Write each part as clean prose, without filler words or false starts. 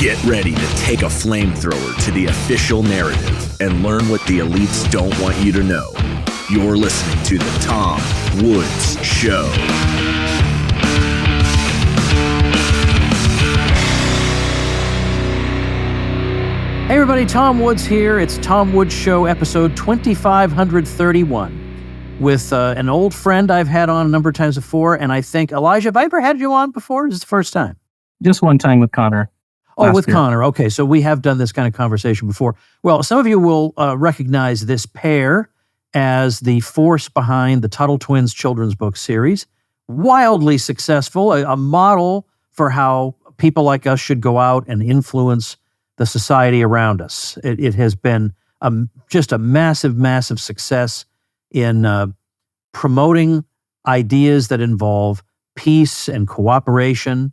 Get ready to take a flamethrower to the official narrative and learn what the elites don't want you to know. You're listening to The Tom Woods Show. Hey everybody, Tom Woods here. It's Tom Woods Show, episode 2531, with an old friend I've had on a number of times before, and I think, Elijah, have I ever had you on before? This is the first time. Just one time with Connor. Oh, with Connor. Okay, so we have done this kind of conversation before. Well, some of you will recognize this pair as the force behind the Tuttle twins children's book series. Wildly successful, a model for how people like us should go out and influence the society around us. It has been just a massive, massive success in promoting ideas that involve peace and cooperation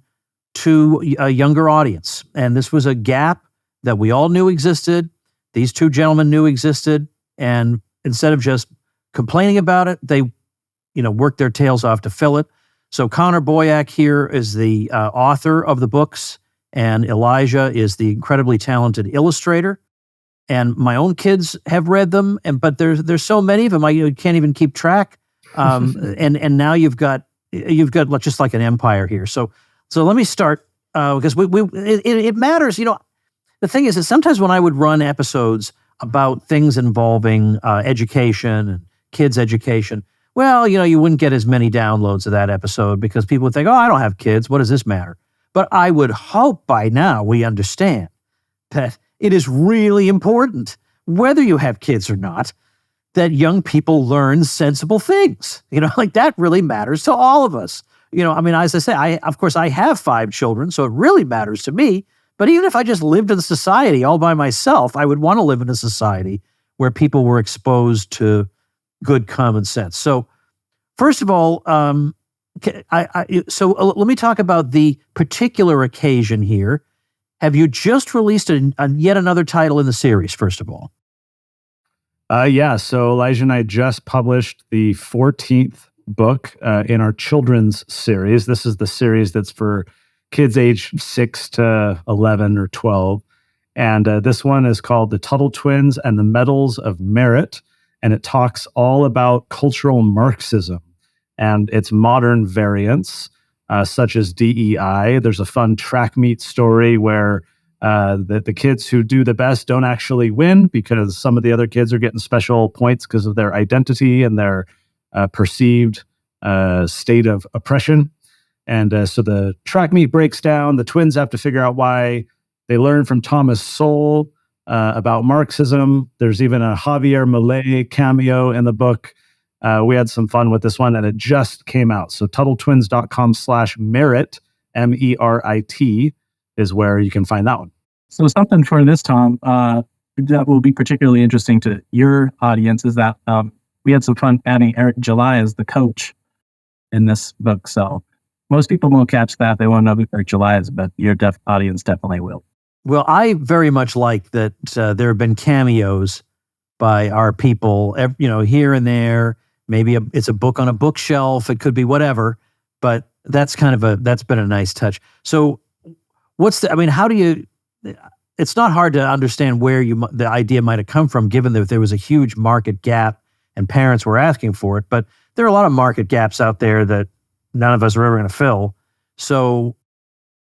to a younger audience. And this was a gap that we all knew existed. These two gentlemen knew existed. And instead of just complaining about it, they, worked their tails off to fill it. So Connor Boyack here is the author of the books, and Elijah is the incredibly talented illustrator. And my own kids have read them, but there's so many of them, I can't even keep track. And now you've got just like an empire here. So let me start because it matters. The thing is that sometimes when I would run episodes about things involving education and kids' education, well, you wouldn't get as many downloads of that episode because people would think, oh, I don't have kids. What does this matter? But I would hope by now we understand that it is really important, whether you have kids or not, that young people learn sensible things. Like that really matters to all of us. As I say, of course, I have 5 children, so it really matters to me. But even if I just lived in society all by myself, I would want to live in a society where people were exposed to good common sense. So, first of all, let me talk about the particular occasion here. Have you just released yet another title in the series, first of all? Yeah, so Elijah and I just published the 14th book in our children's series. This is the series that's for kids age 6 to 11 or 12. And this one is called The Tuttle Twins and the Medals of Merit. And it talks all about cultural Marxism and its modern variants, such as DEI. There's a fun track meet story where the kids who do the best don't actually win because some of the other kids are getting special points because of their identity and their perceived state of oppression. And so the track meet breaks down. The twins have to figure out why. They learn from Thomas Sowell about Marxism. There's even a Javier Milei cameo in the book. We had some fun with this one, and it just came out. So TuttleTwins.com/merit, MERIT, is where you can find that one. So something for this, Tom, that will be particularly interesting to your audience is that we had some fun adding Eric July as the coach in this book. So most people won't catch that. They won't know who Eric July is, but your audience definitely will. Well, I very much like that there have been cameos by our people, here and there. Maybe it's a book on a bookshelf. It could be whatever, but that's been a nice touch. So how do you, it's not hard to understand where the idea might have come from, given that there was a huge market gap and parents were asking for it, but there are a lot of market gaps out there that none of us are ever going to fill. So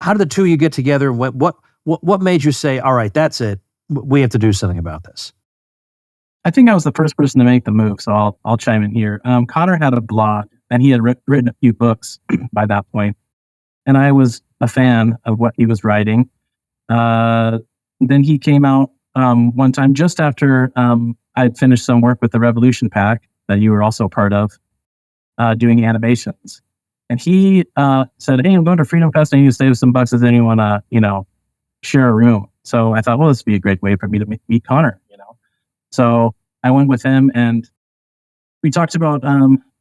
how did the two of you get together? What made you say, all right, that's it. We have to do something about this? I think I was the first person to make the move, so I'll chime in here. Connor had a blog, and he had written a few books by that point, and I was a fan of what he was writing. Then he came out one time just after I'd finished some work with the Revolution Pack that you were also part of, doing animations. And he said, hey, I'm going to Freedom Fest. I need to save some bucks. Does anyone, share a room? So I thought, well, this would be a great way for me to meet Connor, So I went with him and we talked about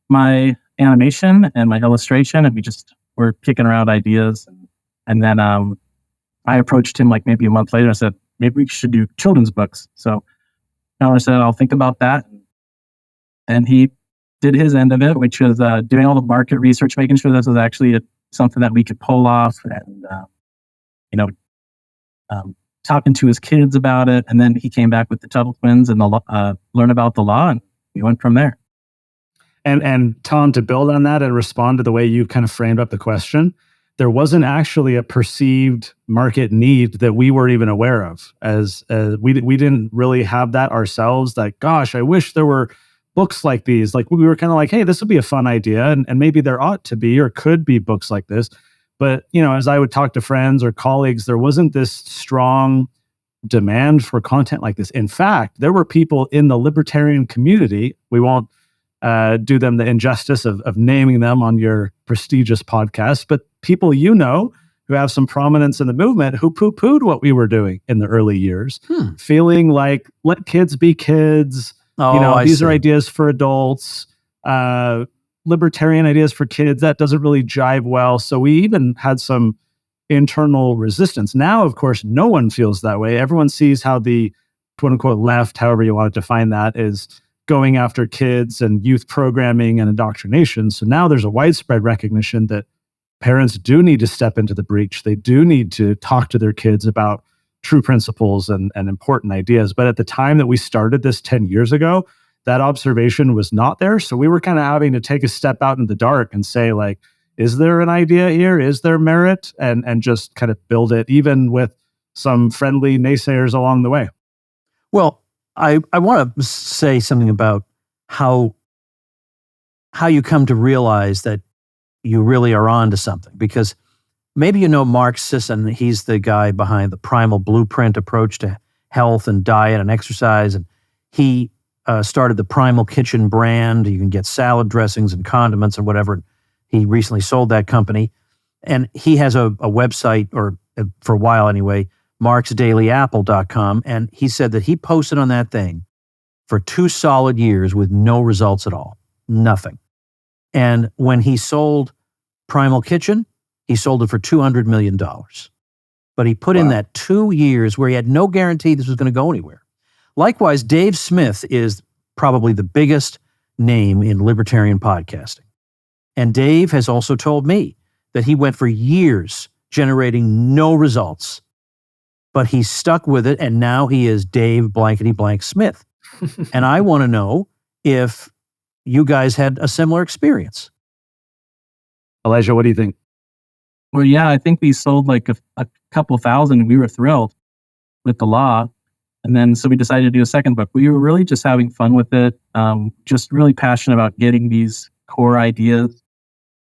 my animation and my illustration, and we just were kicking around ideas. And then I approached him like maybe a month later and said, maybe we should do children's books. So Connor said, I'll think about that. And he did his end of it, which was doing all the market research, making sure this was actually something that we could pull off and, talking to his kids about it. And then he came back with the Tuttle twins and learn about the law. And we went from there. And Tom, to build on that and respond to the way you kind of framed up the question, there wasn't actually a perceived market need that we were even aware of. As we didn't really have that ourselves. Like, gosh, I wish there were books like these. Like, we were kind of like, hey, this would be a fun idea, and maybe there ought to be or could be books like this. But as I would talk to friends or colleagues, there wasn't this strong demand for content like this. In fact, there were people in the libertarian community. We won't do them the injustice of naming them on your prestigious podcast, but people who have some prominence in the movement who poo-pooed what we were doing in the early years, feeling like, let kids be kids. These are ideas for adults, libertarian ideas for kids. That doesn't really jive well. So we even had some internal resistance. Now, of course, no one feels that way. Everyone sees how the quote unquote left, however you want to define that, is going after kids and youth programming and indoctrination. So now there's a widespread recognition that parents do need to step into the breach. They do need to talk to their kids about true principles and important ideas. But at the time that we started this 10 years ago, that observation was not there. So we were kind of having to take a step out in the dark and say, like, is there an idea here? Is there merit? And just kind of build it, even with some friendly naysayers along the way. Well, I want to say something about how you come to realize that you really are on to something, because maybe Mark Sisson. He's the guy behind the Primal Blueprint approach to health and diet and exercise, and he started the Primal Kitchen brand. You can get salad dressings and condiments and whatever. He recently sold that company, and he has a website, or for a while anyway, marksdailyapple.com, and he said that he posted on that thing for 2 solid years with no results at all, nothing. And when he sold Primal Kitchen, he sold it for $200 million. But he put in that 2 years where he had no guarantee this was going to go anywhere. Likewise, Dave Smith is probably the biggest name in libertarian podcasting. And Dave has also told me that he went for years generating no results, but he stuck with it, and now he is Dave blankety blank Smith. And I want to know if you guys had a similar experience. Elijah, what do you think? Well, yeah, I think we sold like a couple thousand, and we were thrilled with the law. And then so we decided to do a second book. We were really just having fun with it, just really passionate about getting these core ideas,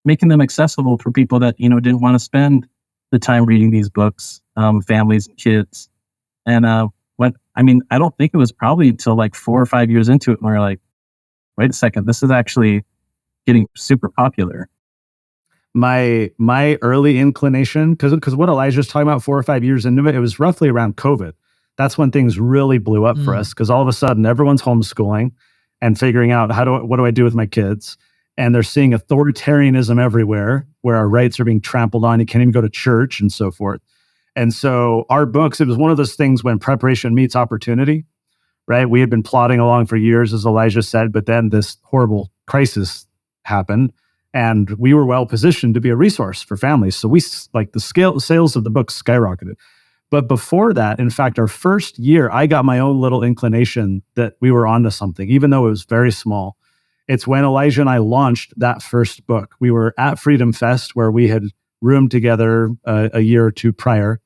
making them accessible for people that, didn't want to spend the time reading these books, families and kids. And I don't think it was probably until like 4 or 5 years into it when we were like, wait a second, this is actually getting super popular. My early inclination, because what Elijah's talking about 4 or 5 years into it, it was roughly around COVID. That's when things really blew up for us, because all of a sudden everyone's homeschooling and figuring out what do I do with my kids? And they're seeing authoritarianism everywhere, where our rights are being trampled on. You can't even go to church and so forth. And so our books, it was one of those things when preparation meets opportunity, right? We had been plodding along for years, as Elijah said, but then this horrible crisis happened, and we were well positioned to be a resource for families. So the sales of the book skyrocketed. But before that, in fact, our first year, I got my own little inclination that we were onto something, even though it was very small. It's when Elijah and I launched that first book. We were at Freedom Fest, where we had roomed together a year or two prior.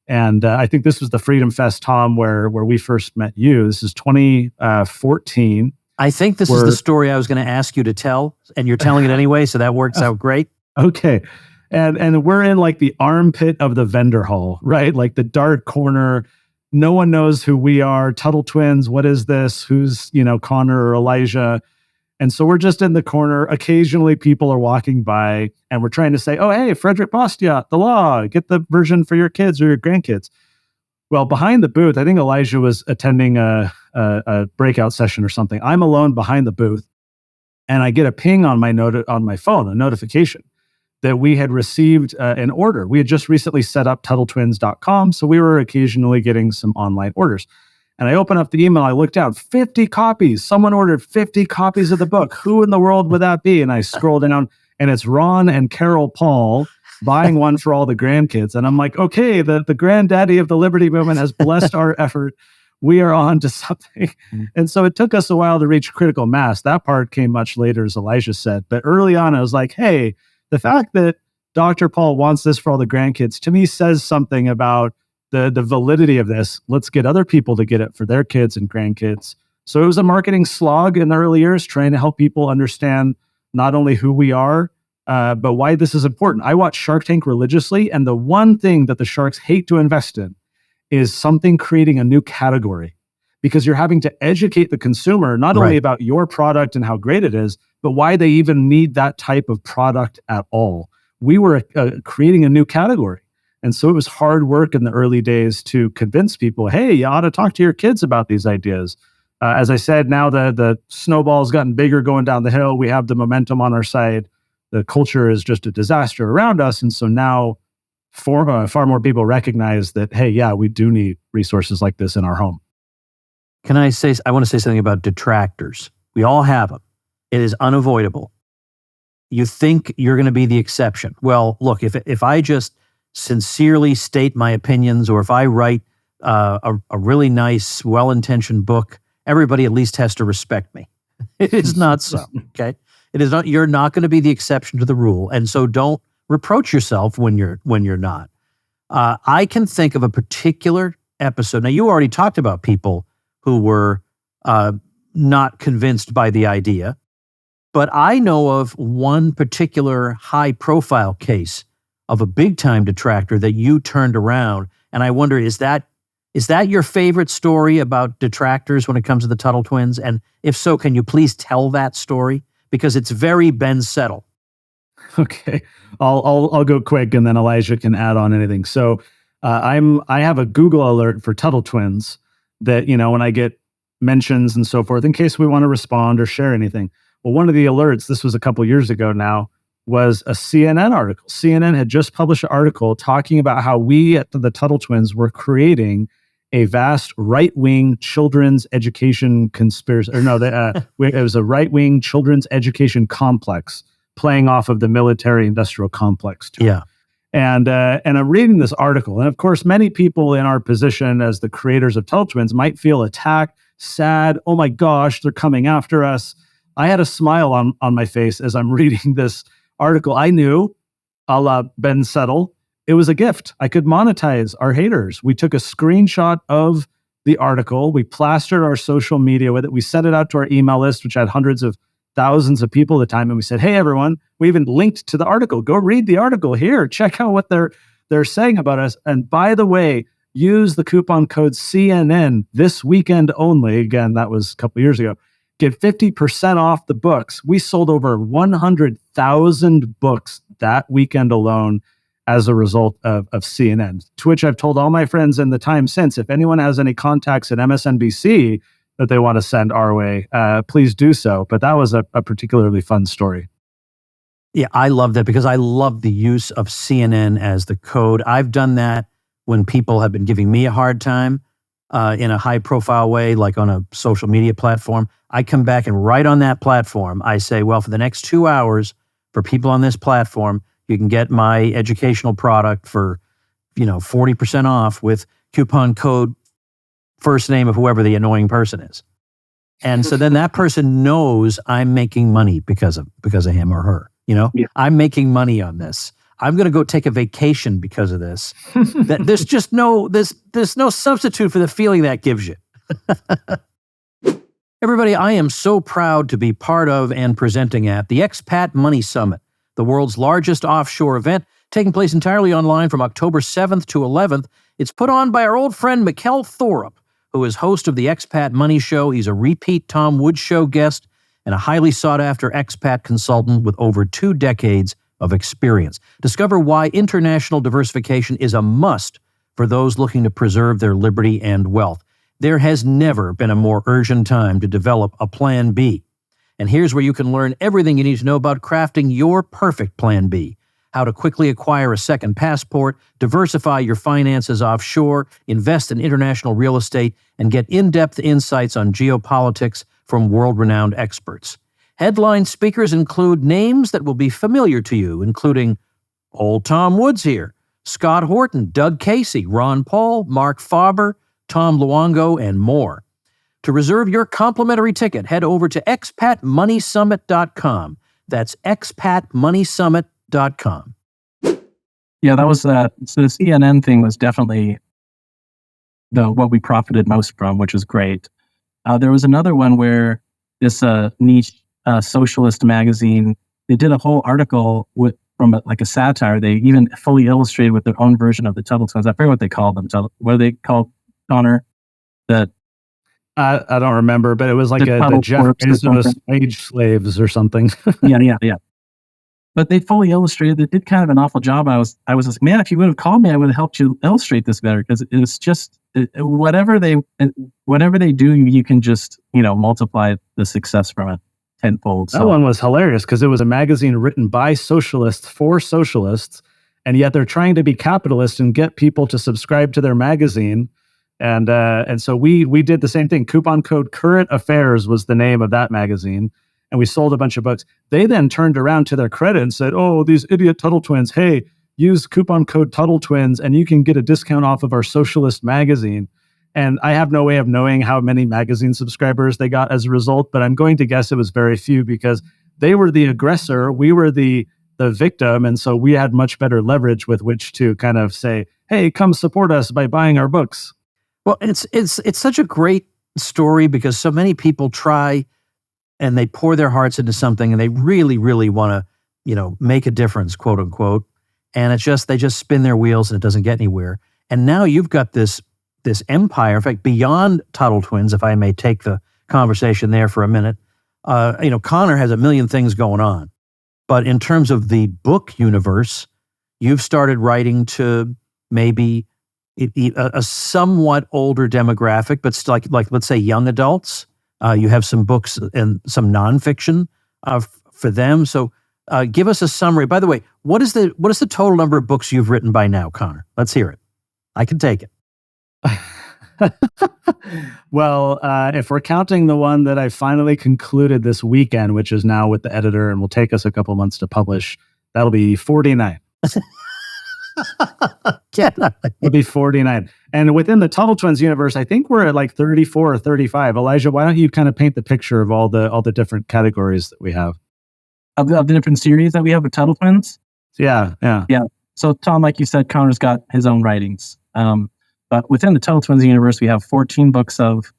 And I think this was the Freedom Fest, Tom, where we first met you. This is 2014. I think this is the story I was going to ask you to tell, and you're telling it anyway, so that works out great. Okay. And we're in like the armpit of the vendor hall, right? Like the dark corner. No one knows who we are. Tuttle twins. What is this? Who's, Connor or Elijah? And so we're just in the corner. Occasionally people are walking by, and we're trying to say, oh, hey, Frederick Bastiat, the law, get the version for your kids or your grandkids. Well, behind the booth, I think Elijah was attending a breakout session or something. I'm alone behind the booth, and I get a ping on my phone, a notification that we had received an order. We had just recently set up TuttleTwins.com, so we were occasionally getting some online orders. And I open up the email, I look down, 50 copies. Someone ordered 50 copies of the book. Who in the world would that be? And I scroll down, and it's Ron and Carol Paul buying one for all the grandkids. And I'm like, okay, the granddaddy of the Liberty Movement has blessed our effort. We are on to something. And so it took us a while to reach critical mass. That part came much later, as Elijah said. But early on, I was like, hey, the fact that Dr. Paul wants this for all the grandkids, to me, says something about the validity of this. Let's get other people to get it for their kids and grandkids. So it was a marketing slog in the early years, trying to help people understand not only who we are, but why this is important. I watch Shark Tank religiously, and the one thing that the sharks hate to invest in is something creating a new category, because you're having to educate the consumer not only about your product and how great it is, but why they even need that type of product at all. We were creating a new category. And so it was hard work in the early days to convince people, hey, you ought to talk to your kids about these ideas. As I said, now the snowball's gotten bigger going down the hill. We have the momentum on our side. The culture is just a disaster around us. And so now far more people recognize that, hey, yeah, we do need resources like this in our home. I want to say something about detractors. We all have them. It is unavoidable. You think you're going to be the exception. Well, look, if I just sincerely state my opinions, or if I write a really nice, well-intentioned book, everybody at least has to respect me. It is not so, okay? It is not. You're not going to be the exception to the rule, and so don't reproach yourself when you're not. I can think of a particular episode. Now, you already talked about people who were not convinced by the idea, but I know of one particular high-profile case of a big-time detractor that you turned around, and I wonder, is that your favorite story about detractors when it comes to the Tuttle twins? And if so, can you please tell that story? Because it's very Ben Settle. Okay, I'll go quick, and then Elijah can add on anything. So I have a Google alert for Tuttle twins that, when I get mentions and so forth, in case we want to respond or share anything. Well, one of the alerts, this was a couple years ago now, was a CNN article. CNN had just published an article talking about how we at the Tuttle twins were creating a vast right-wing children's education conspiracy. Or no, it was a right-wing children's education complex playing off of the military-industrial complex too. Yeah. And I'm reading this article, and of course, many people in our position as the creators of Tuttle twins might feel attacked, sad. Oh my gosh, they're coming after us. I had a smile on my face as I'm reading this article. I knew, a la Ben Settle, it was a gift. I could monetize our haters. We took a screenshot of the article. We plastered our social media with it. We sent it out to our email list, which had hundreds of thousands of people at the time. And we said, hey, everyone, we even linked to the article. Go read the article here. Check out what they're saying about us. And by the way, use the coupon code CNN this weekend only. Again, that was a couple of years ago. Get 50% off the books. We sold over 100,000 books that weekend alone as a result of CNN, to which I've told all my friends in the time since, if anyone has any contacts at MSNBC that they want to send our way, please do so. But that was a particularly fun story. Yeah, I love that because I love the use of CNN as the code. I've done that when people have been giving me a hard time in a high-profile way, like on a social media platform. I come back and right on that platform, I say, well, for the next 2 hours, for people on this platform, you can get my educational product for, 40% off with coupon code first name of whoever the annoying person is. And so then that person knows I'm making money because of him or her. Yeah. I'm making money on this. I'm going to go take a vacation because of this. There's just there's no substitute for the feeling that gives you. Everybody, I am so proud to be part of and presenting at the Expat Money Summit, the world's largest offshore event, taking place entirely online from October 7th to 11th. It's put on by our old friend Mikkel Thorup, who is host of the Expat Money Show. He's a repeat Tom Woods Show guest and a highly sought-after expat consultant with over 2 decades of experience. Discover why international diversification is a must for those looking to preserve their liberty and wealth. There has never been a more urgent time to develop a Plan B. And here's where you can learn everything you need to know about crafting your perfect Plan B. How to quickly acquire a second passport, diversify your finances offshore, invest in international real estate, and get in-depth insights on geopolitics from world-renowned experts. Headline speakers include names that will be familiar to you, including Old Tom Woods here, Scott Horton, Doug Casey, Ron Paul, Mark Faber, Tom Luongo, and more. To reserve your complimentary ticket, head over to expatmoneysummit.com. That's expatmoneysummit.com. Yeah, that was so the CNN thing was definitely what we profited most from, which was great. There was another one where this niche socialist magazine, they did a whole article from a satire. They even fully illustrated with their own version of the Tuttle twins. I forget what they called them. What are they called, Connor? That I don't remember, but it was like the Jeff Bezos wage slaves or something. yeah. But they fully illustrated. They did kind of an awful job. I was like, man, if you would have called me, I would have helped you illustrate this better, because it was just whatever they do, you can just multiply the success from it tenfold. That one was hilarious because it was a magazine written by socialists for socialists, and yet they're trying to be capitalist and get people to subscribe to their magazine. And so we did the same thing. Coupon code Current Affairs was the name of that magazine, and we sold a bunch of books. They then turned around to their credit and said, "Oh, these idiot Tuttle twins! Hey, use coupon code Tuttle Twins, and you can get a discount off of our socialist magazine." And I have no way of knowing how many magazine subscribers they got as a result, but I'm going to guess it was very few, because they were the aggressor, we were the victim, and so we had much better leverage with which to kind of say, "Hey, come support us by buying our books." Well, it's such a great story, because so many people try and they pour their hearts into something and they really, really want to, make a difference, quote unquote. And they just spin their wheels and it doesn't get anywhere. And now you've got this empire, in fact, beyond Tuttle twins, if I may take the conversation there for a minute. Connor has a million things going on, but in terms of the book universe, you've started writing to maybe a somewhat older demographic, but still like let's say young adults. You have some books and some nonfiction for them. So give us a summary. By the way, what is the total number of books you've written by now, Connor? Let's hear it. I can take it. Well, if we're counting the one that I finally concluded this weekend, which is now with the editor and will take us a couple months to publish, that'll be 49. It'll be 49. And within the Tuttle twins universe, I think we're at like 34 or 35. Elijah, why don't you kind of paint the picture of all the different categories that we have? Of the different series that we have with Tuttle twins? Yeah. So Tom, like you said, Connor's got his own writings. But within the Tuttle twins universe, we have 14 books of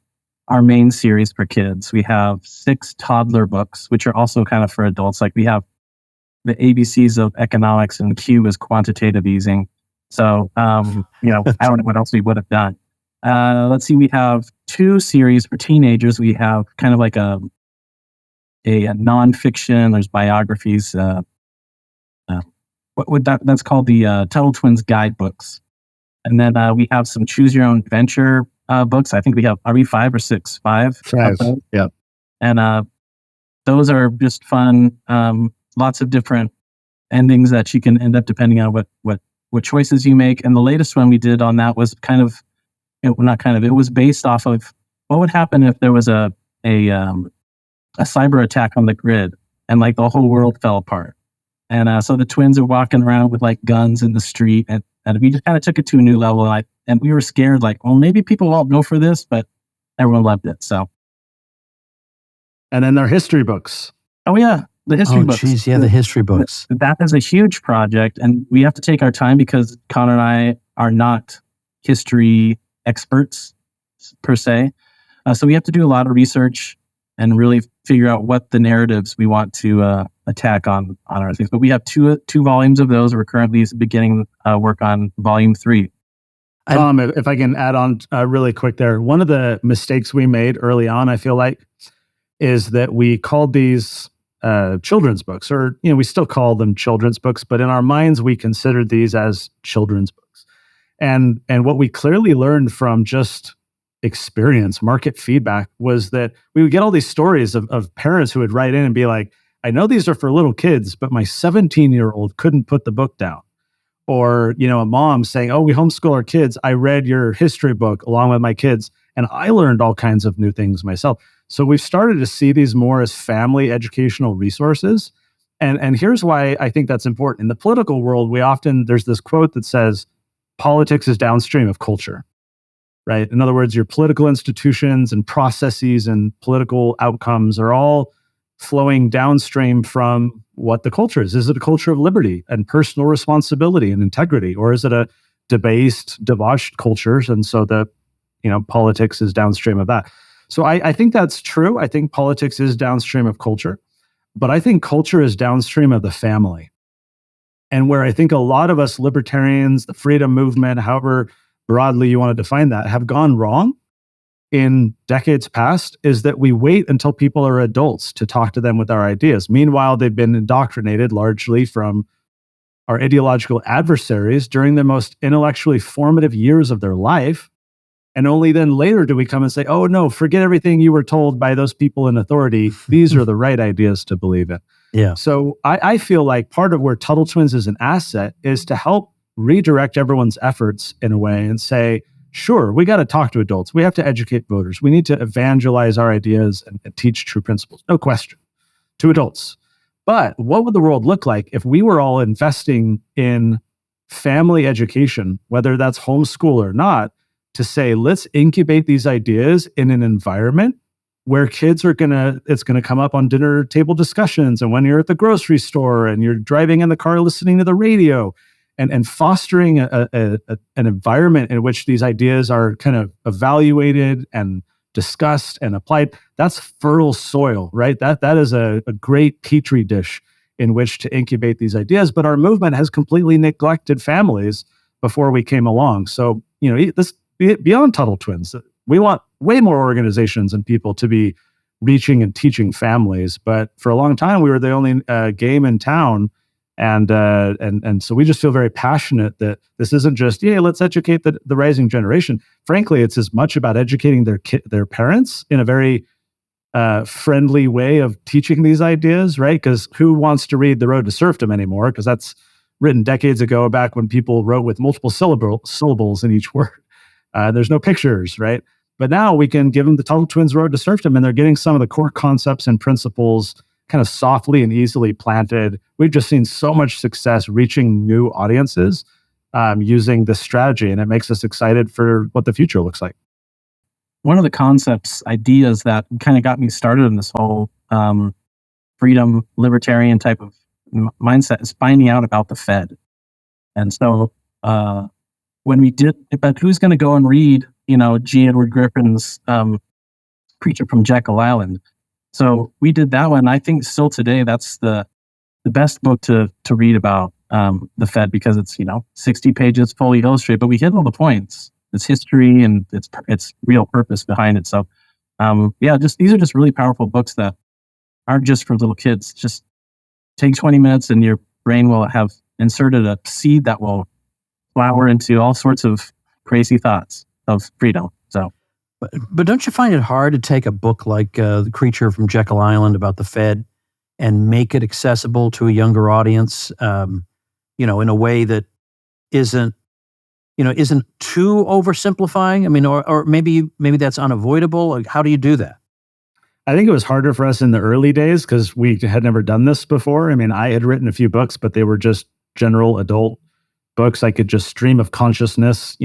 our main series for kids. We have 6 toddler books, which are also kind of for adults. Like we have the ABCs of economics, and Q is quantitative easing. So, I don't know what else we would have done. Let's see. We have 2 series for teenagers. We have kind of like a nonfiction. There's biographies. That's called the Tuttle Twins Guidebooks. And then we have some choose your own adventure books. I think we have, are we 5 or 6? 5? 5. Yeah. And those are just fun. Lots of different endings that you can end up depending on what choices you make. And the latest one we did on that was it was based off of what would happen if there was a cyber attack on the grid and like the whole world fell apart. And so the twins are walking around with like guns in the street, and we just kind of took it to a new level. And we were scared, like, well, maybe people won't go for this, but everyone loved it. So, and then their history books. Oh yeah. The history books. Geez, yeah, the history books. That is a huge project, and we have to take our time because Connor and I are not history experts per se. So we have to do a lot of research and really figure out what the narratives we want to attack on our things. But we have two volumes of those. We're currently beginning work on volume 3. Tom, if I can add on really quick there, one of the mistakes we made early on, I feel like, is that we called these children's books, or we still call them children's books, but in our minds we considered these as children's books. And what we clearly learned from just experience, market feedback, was that we would get all these stories of parents who would write in and be like, "I know these are for little kids, but my 17-year-old couldn't put the book down." Or a mom saying, "Oh, we homeschool our kids. I read your history book along with my kids, and I learned all kinds of new things myself." So we've started to see these more as family educational resources. And here's why I think that's important. In the political world, there's this quote that says, politics is downstream of culture, right? In other words, your political institutions and processes and political outcomes are all flowing downstream from what the culture is. Is it a culture of liberty and personal responsibility and integrity? Or is it a debased, debauched culture? And so politics is downstream of that. So I think that's true. I think politics is downstream of culture. But I think culture is downstream of the family. And where I think a lot of us libertarians, the freedom movement, however broadly you want to define that, have gone wrong in decades past is that we wait until people are adults to talk to them with our ideas. Meanwhile, they've been indoctrinated largely from our ideological adversaries during the most intellectually formative years of their life. And only then later do we come and say, oh, no, forget everything you were told by those people in authority. These are the right ideas to believe in. Yeah. So I feel like part of where Tuttle Twins is an asset is to help redirect everyone's efforts in a way and say, sure, we got to talk to adults. We have to educate voters. We need to evangelize our ideas and teach true principles. No question, to adults. But what would the world look like if we were all investing in family education, whether that's homeschool or not, to say, let's incubate these ideas in an environment where kids it's going to come up on dinner table discussions and when you're at the grocery store and you're driving in the car listening to the radio and fostering an environment in which these ideas are kind of evaluated and discussed and applied. That's fertile soil, right? That is a great petri dish in which to incubate these ideas. But our movement has completely neglected families before we came along. So, this beyond Tuttle Twins, we want way more organizations and people to be reaching and teaching families. But for a long time, we were the only game in town. And so we just feel very passionate that this isn't just, let's educate the rising generation. Frankly, it's as much about educating their parents in a very friendly way of teaching these ideas, right? Because who wants to read The Road to Serfdom anymore? Because that's written decades ago, back when people wrote with multiple syllables in each word. There's no pictures, right? But now we can give them the Tuttle Twins Road to Serfdom, and they're getting some of the core concepts and principles kind of softly and easily planted. We've just seen so much success reaching new audiences using this strategy, and it makes us excited for what the future looks like. One of the ideas that kind of got me started in this whole freedom, libertarian type of mindset is finding out about the Fed. And so when we did, but who's going to go and read, G. Edward Griffin's Preacher from Jekyll Island? So we did that one. I think still today, that's the best book to read about the Fed, because it's 60 pages fully illustrated, but we hit all the points. Its history and its real purpose behind it. So these are just really powerful books that aren't just for little kids. Just take 20 minutes and your brain will have inserted a seed that will flower into all sorts of crazy thoughts of freedom. So. But don't you find it hard to take a book like The Creature from Jekyll Island about the Fed and make it accessible to a younger audience, in a way that isn't too oversimplifying? I mean, or maybe that's unavoidable. Like, how do you do that? I think it was harder for us in the early days because we had never done this before. I mean, I had written a few books, but they were just general adult books. I could just stream of consciousness,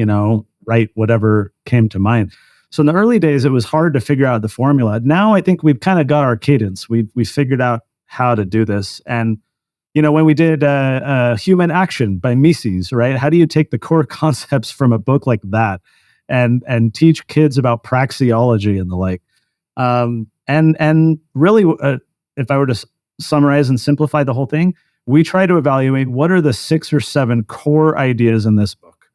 write whatever came to mind. So in the early days, it was hard to figure out the formula. Now I think we've kind of got our cadence. We figured out how to do this. And, when we did Human Action by Mises, right? How do you take the core concepts from a book like that and teach kids about praxeology and the like? And really, if I were to summarize and simplify the whole thing, we try to evaluate what are the 6 or 7 core ideas in this book.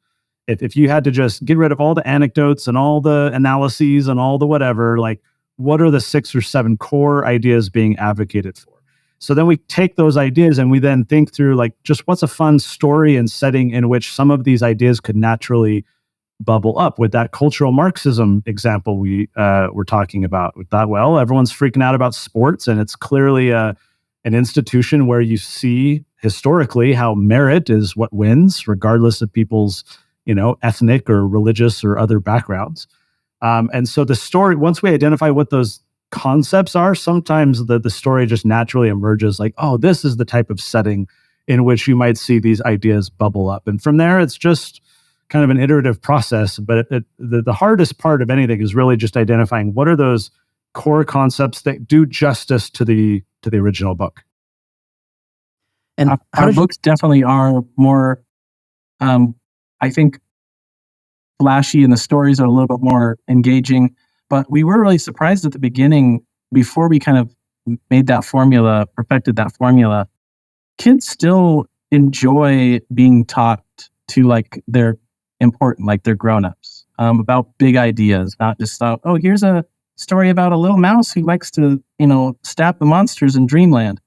If you had to just get rid of all the anecdotes and all the analyses and all the whatever, like, what are the 6 or 7 core ideas being advocated for? So then we take those ideas and we then think through, like, just what's a fun story and setting in which some of these ideas could naturally bubble up. With that cultural Marxism example we were talking about, we thought, well, everyone's freaking out about sports, and it's clearly an institution where you see historically how merit is what wins, regardless of people's ethnic or religious or other backgrounds. And so the story, once we identify what those concepts are, sometimes the story just naturally emerges like, oh, this is the type of setting in which you might see these ideas bubble up. And from there, it's just kind of an iterative process. But the hardest part of anything is really just identifying what are those core concepts that do justice to the original book. And our books definitely are more, I think, flashy, and the stories are a little bit more engaging. But we were really surprised at the beginning, before we kind of made that formula, perfected that formula. Kids still enjoy being taught to like they're important, like they're grown-ups, about big ideas, not just oh, here's a story about a little mouse who likes to, stab the monsters in Dreamland.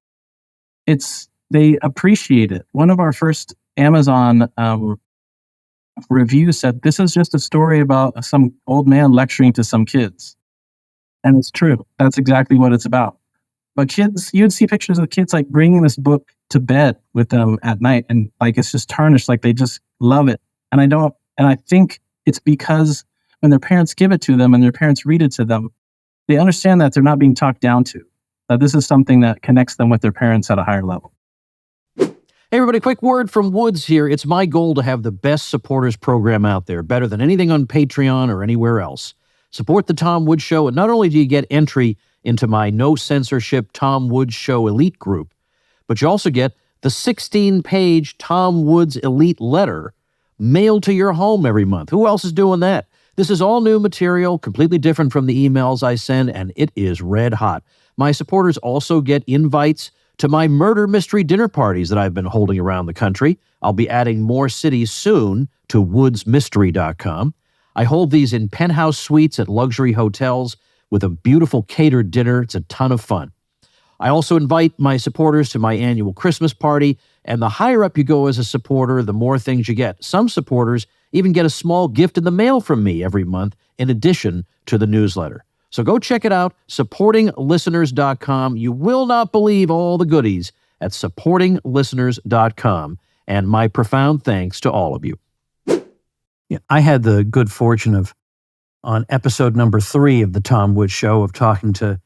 They appreciate it. One of our first Amazon reviews said, this is just a story about some old man lecturing to some kids. And it's true. That's exactly what it's about. But kids, you'd see pictures of kids like bringing this book to bed with them at night, and like it's just tarnished, like they just love it. And I think it's because when their parents give it to them and their parents read it to them, they understand that they're not being talked down to, that this is something that connects them with their parents at a higher level. Hey everybody, quick word from Woods here. It's my goal to have the best supporters program out there, better than anything on Patreon or anywhere else. Support the Tom Woods Show, and not only do you get entry into my no censorship Tom Woods Show elite group, but you also get the 16-page Tom Woods elite letter mailed to your home every month. Who else is doing that? This is all new material, completely different from the emails I send, and it is red hot. My supporters also get invites to my murder mystery dinner parties that I've been holding around the country. I'll be adding more cities soon to woodsmystery.com. I hold these in penthouse suites at luxury hotels with a beautiful catered dinner. It's a ton of fun. I also invite my supporters to my annual Christmas party, and the higher up you go as a supporter, the more things you get. Some supporters even get a small gift in the mail from me every month in addition to the newsletter. So go check it out, supportinglisteners.com. You will not believe all the goodies at supportinglisteners.com. And my profound thanks to all of you. Yeah, I had the good fortune of, on episode number 3 of the Tom Woods Show, of talking to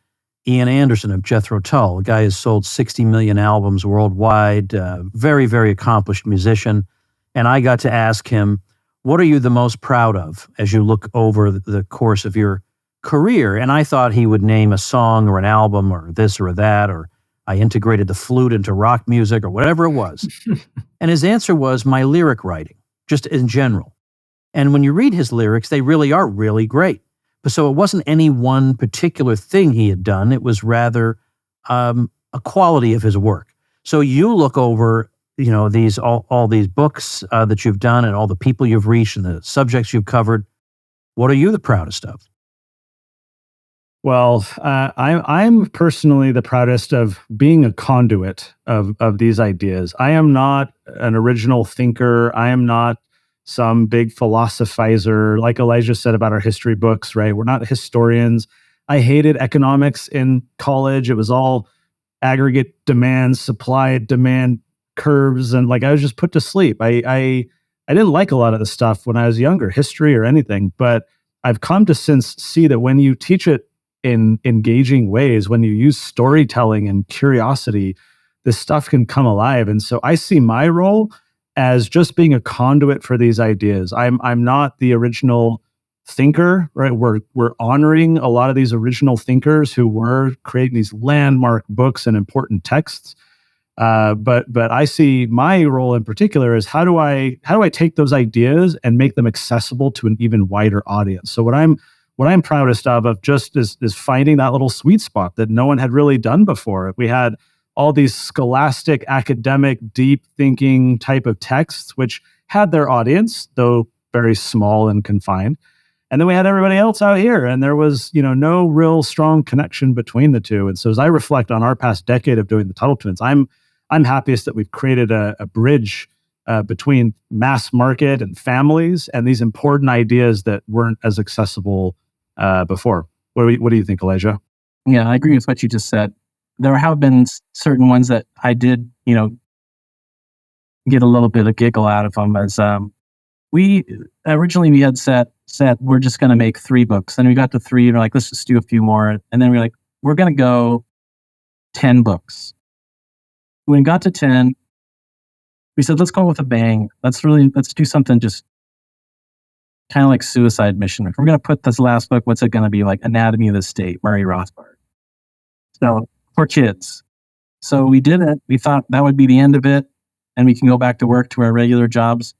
Ian Anderson of Jethro Tull. The guy has sold 60 million albums worldwide, very, very accomplished musician. And I got to ask him, what are you the most proud of as you look over the course of your career? And I thought he would name a song or an album or this or that, or I integrated the flute into rock music or whatever it was. And his answer was my lyric writing, just in general. And when you read his lyrics, they really are really great. So it wasn't any one particular thing he had done. It was rather a quality of his work. So you look over, these all these books that you've done and all the people you've reached and the subjects you've covered. What are you the proudest of? Well, I'm personally the proudest of being a conduit of these ideas. I am not an original thinker. I am not some big philosophizer, like Elijah said about our history books, right? We're not historians. I hated economics in college. It was all aggregate demand, supply, demand curves, and like I was just put to sleep. I didn't like a lot of the stuff when I was younger, history or anything, but I've come to since see that when you teach it in engaging ways, when you use storytelling and curiosity, this stuff can come alive. And so I see my role as just being a conduit for these ideas. I'm not the original thinker, right? We're honoring a lot of these original thinkers who were creating these landmark books and important texts. But I see my role in particular is how do I take those ideas and make them accessible to an even wider audience? So what I'm proudest of just is finding that little sweet spot that no one had really done before. We had all these scholastic, academic, deep thinking type of texts, which had their audience, though very small and confined. And then we had everybody else out here, and there was, no real strong connection between the two. And so as I reflect on our past decade of doing the Tuttle Twins, I'm happiest that we've created a bridge between mass market and families and these important ideas that weren't as accessible before. What do you think, Elijah? Yeah, I agree with what you just said. There have been certain ones that I did, get a little bit of giggle out of them. As we had set we're just going to make 3 books. Then we got to 3 and we're like, let's just do a few more. And then we're like, we're going to go 10 books. When we got to 10, we said, let's go with a bang. Let's do something just kind of like suicide mission. If we're going to put this last book, what's it going to be? Like Anatomy of the State, Murray Rothbard. So for kids. So we did it. We thought that would be the end of it, and we can go back to work to our regular jobs.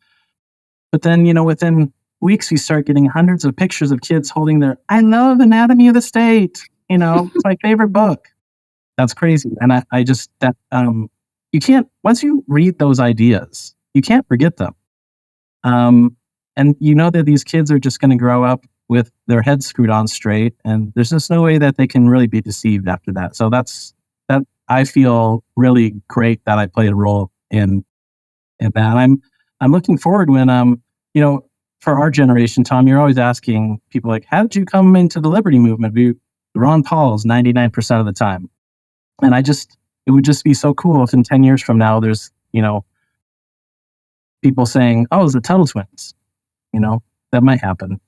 But then, within weeks, we start getting hundreds of pictures of kids holding their, I love Anatomy of the State. It's my favorite book. That's crazy. And you can't, once you read those ideas, you can't forget them. And that these kids are just going to grow up with their heads screwed on straight, and there's just no way that they can really be deceived after that. So that I feel really great that I played a role in that. I'm looking forward when for our generation, Tom, you're always asking people like, how did you come into the Liberty movement? Ron Paul's 99% of the time. And it would just be so cool if in 10 years from now, there's, people saying, oh, it's the Tuttle twins. That might happen.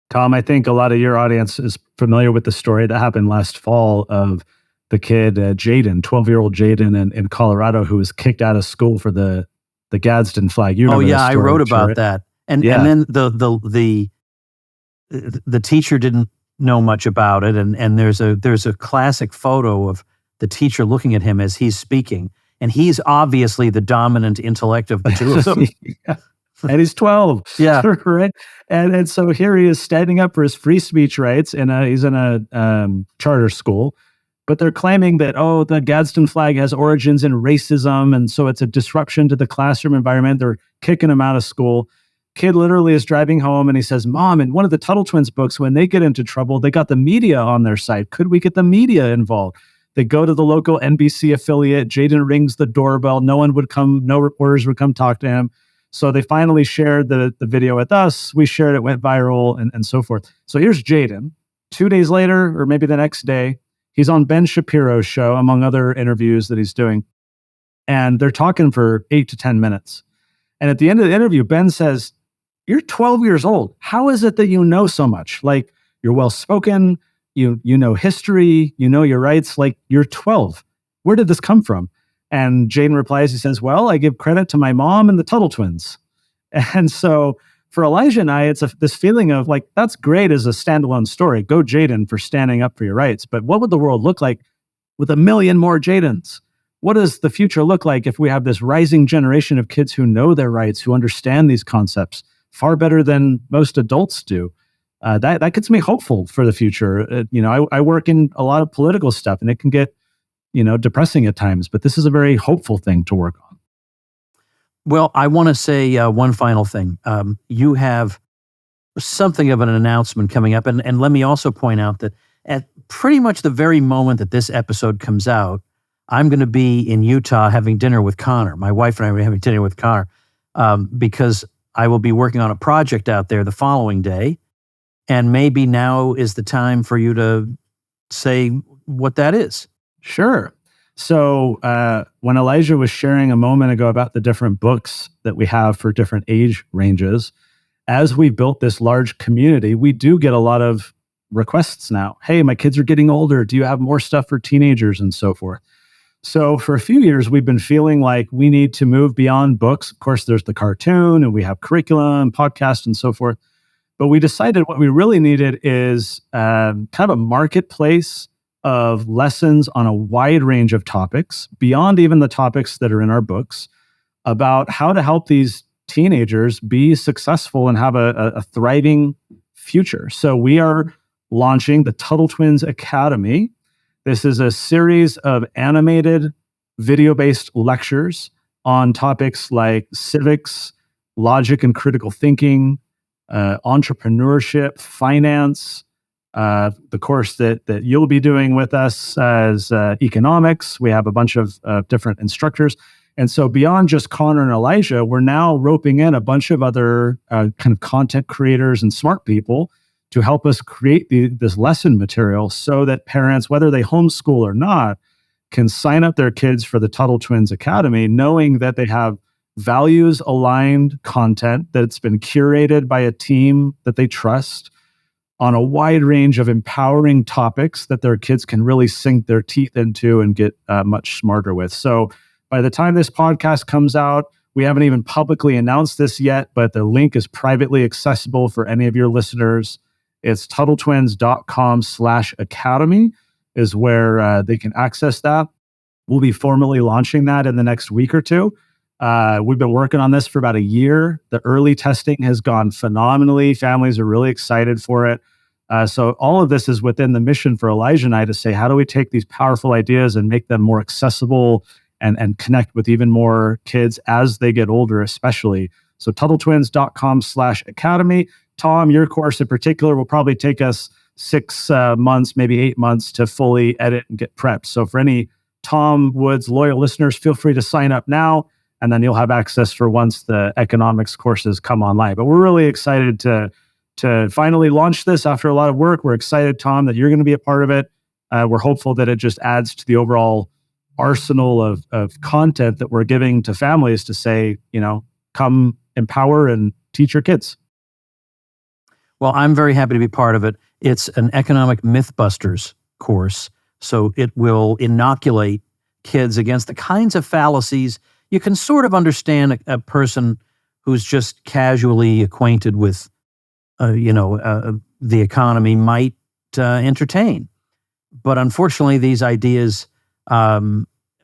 Tom, I think a lot of your audience is familiar with the story that happened last fall of the kid, Jaden, 12-year-old Jaden in Colorado, who was kicked out of school for the Gadsden flag. You remember I wrote about that. And then the teacher didn't know much about it. And there's a classic photo of the teacher looking at him as he's speaking. And he's obviously the dominant intellect of the two of them. Yeah. And he's 12. Yeah. Right. And so here he is standing up for his free speech rights he's in a charter school. But they're claiming that, the Gadsden flag has origins in racism, and so it's a disruption to the classroom environment. They're kicking him out of school. Kid literally is driving home, and he says, Mom, in one of the Tuttle twins books, when they get into trouble, they got the media on their side. Could we get the media involved? They go to the local NBC affiliate. Jaden rings the doorbell. No reporters would come talk to him. So they finally shared the video with us. We shared it, went viral, and so forth. So here's Jaden. 2 days later, or maybe the next day, he's on Ben Shapiro's show, among other interviews that he's doing. And they're talking for 8 to 10 minutes. And at the end of the interview, Ben says, you're 12 years old. How is it that you know so much? Like, you're well-spoken, you know history, you know your rights, like you're 12. Where did this come from? And Jaden replies, he says, well, I give credit to my mom and the Tuttle twins. And so for Elijah and I, it's this feeling of like, that's great as a standalone story. Go Jaden for standing up for your rights. But what would the world look like with 1 million more Jadens? What does the future look like if we have this rising generation of kids who know their rights, who understand these concepts far better than most adults do? That gets me hopeful for the future. I work in a lot of political stuff, and it can get, depressing at times, but this is a very hopeful thing to work on. Well, I want to say one final thing. You have something of an announcement coming up, and let me also point out that at pretty much the very moment that this episode comes out, I'm going to be in Utah having dinner with Connor. My wife and I are having dinner with Connor because I will be working on a project out there the following day, and maybe now is the time for you to say what that is. Sure. So when Elijah was sharing a moment ago about the different books that we have for different age ranges, as we built this large community, we do get a lot of requests now. Hey, my kids are getting older. Do you have more stuff for teenagers and so forth? So for a few years, we've been feeling like we need to move beyond books. Of course, there's the cartoon, and we have curriculum, podcast, and so forth. But we decided what we really needed is kind of a marketplace of lessons on a wide range of topics, beyond even the topics that are in our books, about how to help these teenagers be successful and have a thriving future. So we are launching the Tuttle Twins Academy. This is a series of animated, video-based lectures on topics like civics, logic and critical thinking, entrepreneurship, finance. The course that you'll be doing with us as economics. We have a bunch of different instructors. And so beyond just Connor and Elijah, we're now roping in a bunch of other kind of content creators and smart people to help us create this lesson material so that parents, whether they homeschool or not, can sign up their kids for the Tuttle Twins Academy, knowing that they have values-aligned content that's been curated by a team that they trust, on a wide range of empowering topics that their kids can really sink their teeth into and get much smarter with. So by the time this podcast comes out, we haven't even publicly announced this yet, but the link is privately accessible for any of your listeners. It's TuttleTwins.com/academy is where they can access that. We'll be formally launching that in the next week or two. We've been working on this for about a year. The early testing has gone phenomenally. Families are really excited for it. So all of this is within the mission for Elijah and I to say, how do we take these powerful ideas and make them more accessible and connect with even more kids as they get older, especially. So TuttleTwins.com/academy. Tom, your course in particular will probably take us 6 months, maybe 8 months to fully edit and get prepped. So for any Tom Woods loyal listeners, feel free to sign up now, and then you'll have access for once the economics courses come online. But we're really excited to finally launch this after a lot of work. We're excited, Tom, that you're going to be a part of it. We're hopeful that it just adds to the overall arsenal of content that we're giving to families to say, come empower and teach your kids. Well, I'm very happy to be part of it. It's an economic mythbusters course, so it will inoculate kids against the kinds of fallacies you can sort of understand a person who's just casually acquainted with, the economy might entertain. But unfortunately, these ideas,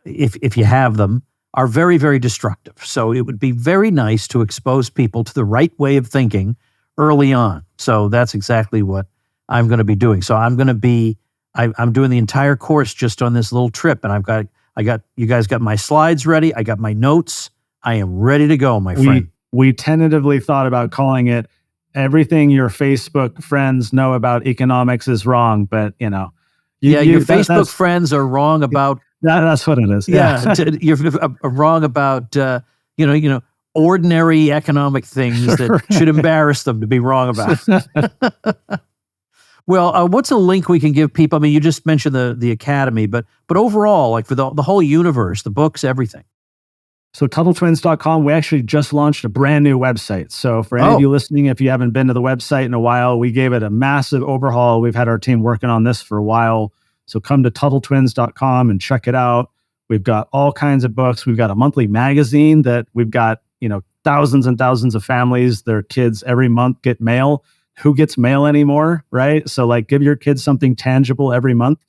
if you have them, are very, very destructive. So it would be very nice to expose people to the right way of thinking early on. So that's exactly what I'm going to be doing. So I'm doing the entire course just on this little trip, and you guys got my slides ready. I got my notes. I am ready to go, my friend. We tentatively thought about calling it "Everything Your Facebook Friends Know About Economics Is Wrong," but your Facebook friends are wrong about. That's what it is. Yeah, you're wrong about ordinary economic things that should embarrass them to be wrong about. Well, what's a link we can give people? I mean, you just mentioned the academy, but overall, like for the whole universe, the books, everything. So TuttleTwins.com, we actually just launched a brand new website. So for any of you listening, if you haven't been to the website in a while, we gave it a massive overhaul. We've had our team working on this for a while. So come to TuttleTwins.com and check it out. We've got all kinds of books. We've got a monthly magazine that we've got, thousands and thousands of families, their kids every month get mail. Who gets mail anymore, right? So give your kids something tangible every month.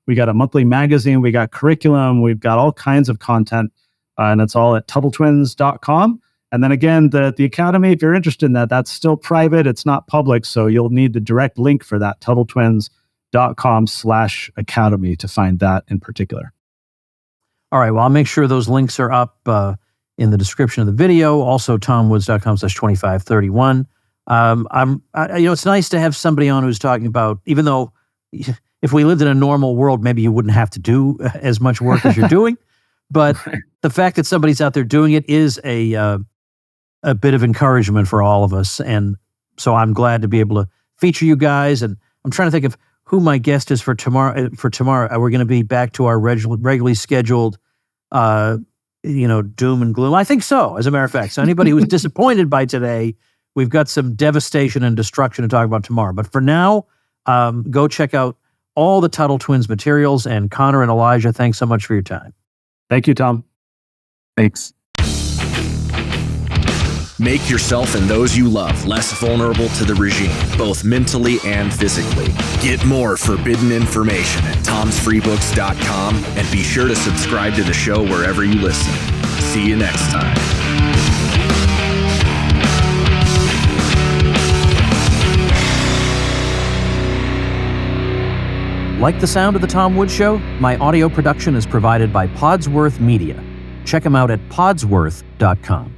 We got a monthly magazine. We got curriculum. We've got all kinds of content. And it's all at TuttleTwins.com. And then again, the Academy, if you're interested in that, that's still private. It's not public. So you'll need the direct link for that, TuttleTwins.com/academy to find that in particular. All right. Well, I'll make sure those links are up in the description of the video. Also, TomWoods.com/2531. It's nice to have somebody on who's talking about, even though if we lived in a normal world, maybe you wouldn't have to do as much work as you're doing. But the fact that somebody's out there doing it is a bit of encouragement for all of us. And so I'm glad to be able to feature you guys. And I'm trying to think of who my guest is for tomorrow. We're going to be back to our regularly scheduled, doom and gloom. I think so, as a matter of fact. So anybody who's disappointed by today, we've got some devastation and destruction to talk about tomorrow. But for now, go check out all the Tuttle Twins materials. And Connor and Elijah, thanks so much for your time. Thank you, Tom. Thanks. Make yourself and those you love less vulnerable to the regime, both mentally and physically. Get more forbidden information at tomsfreebooks.com and be sure to subscribe to the show wherever you listen. See you next time. Like the sound of The Tom Woods Show? My audio production is provided by Podsworth Media. Check them out at podsworth.com.